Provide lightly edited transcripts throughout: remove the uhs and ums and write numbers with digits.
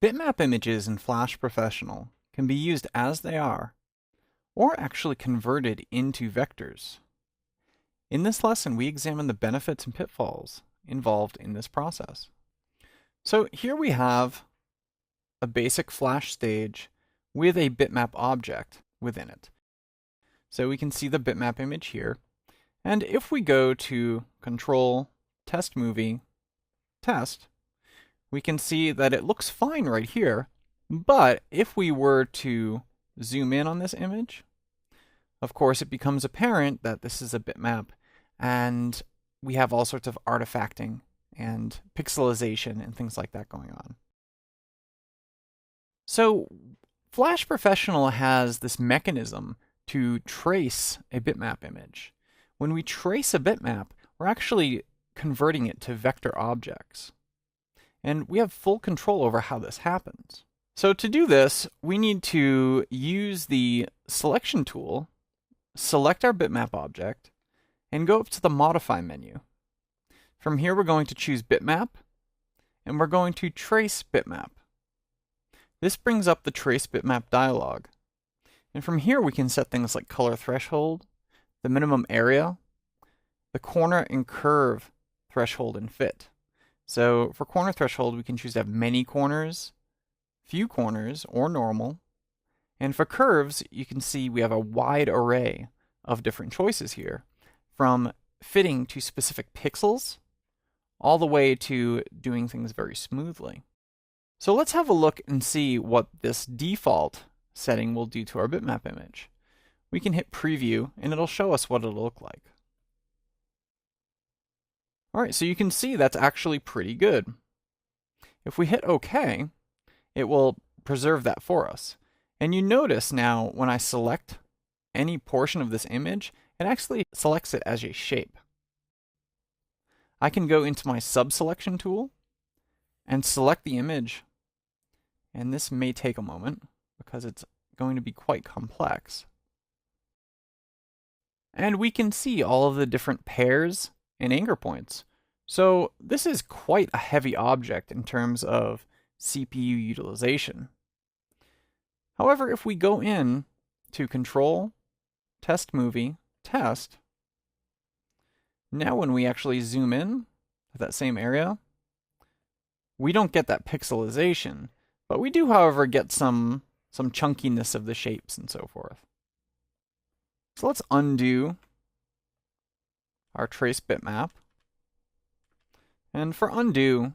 Bitmap images in Flash Professional can be used as they are, or actually converted into vectors. In this lesson, we examine the benefits and pitfalls involved in this process. So here we have a basic Flash stage with a bitmap object within it. So we can see the bitmap image here. And if we go to Control, Test Movie, Test, we can see that it looks fine right here. But if we were to zoom in on this image, of course it becomes apparent that this is a bitmap and we have all sorts of artifacting and pixelization and things like that going on. So Flash Professional has this mechanism to trace a bitmap image. When we trace a bitmap, we're actually converting it to vector objects. And we have full control over how this happens. So to do this, we need to use the selection tool, select our bitmap object, and go up to the Modify menu. From here, we're going to choose Bitmap, and we're going to Trace Bitmap. This brings up the Trace Bitmap dialog. And from here, we can set things like color threshold, the minimum area, the corner and curve threshold and fit. So for corner threshold, we can choose to have many corners, few corners, or normal. And for curves, you can see we have a wide array of different choices here, from fitting to specific pixels, all the way to doing things very smoothly. So let's have a look and see what this default setting will do to our bitmap image. We can hit preview and it'll show us what it'll look like. Alright, so you can see that's actually pretty good. If we hit OK, it will preserve that for us. And you notice now when I select any portion of this image, it actually selects it as a shape. I can go into my sub-selection tool and select the image. And this may take a moment because it's going to be quite complex. And we can see all of the different pairs and anchor points. So this is quite a heavy object in terms of CPU utilization. However, if we go in to Control, Test Movie, Test, now when we actually zoom in to that same area, we don't get that pixelization, but we do, however, get some chunkiness of the shapes and so forth. So let's undo our trace bitmap. And for undo,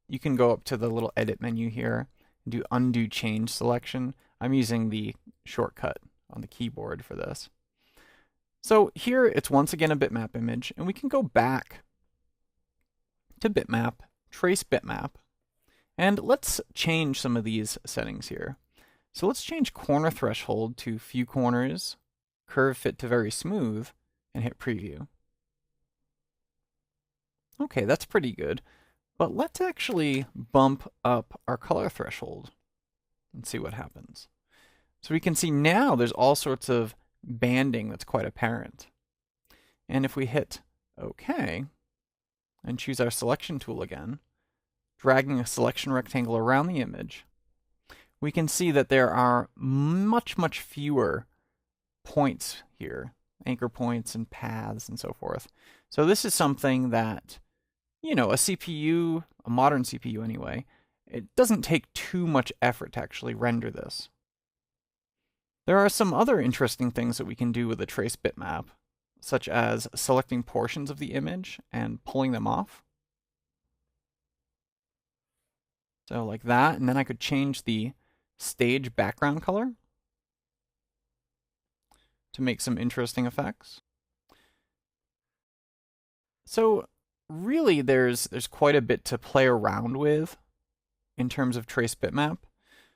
you can go up to the little edit menu here and do undo change selection. I'm using the shortcut on the keyboard for this. So here it's once again a bitmap image, and we can go back to bitmap, trace bitmap, and let's change some of these settings here. So let's change corner threshold to few corners, curve fit to very smooth, and hit preview. Okay, that's pretty good. But let's actually bump up our color threshold and see what happens. So we can see now there's all sorts of banding that's quite apparent. And if we hit OK and choose our selection tool again, dragging a selection rectangle around the image, we can see that there are much fewer points here, anchor points and paths and so forth. So this is something that, you know, a CPU, a modern CPU anyway, it doesn't take too much effort to actually render this. There are some other interesting things that we can do with a trace bitmap, such as selecting portions of the image and pulling them off. So like that, and then I could change the stage background color to make some interesting effects. So really there's quite a bit to play around with in terms of trace bitmap.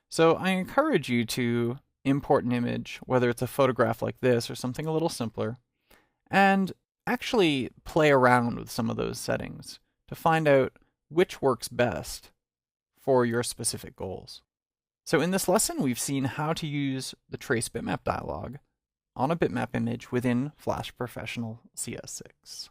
So I encourage you to import an image, whether it's a photograph like this or something a little simpler, and actually play around with some of those settings to find out which works best for your specific goals. So in this lesson, we've seen how to use the Trace Bitmap dialog on a bitmap image within Flash Professional CS6.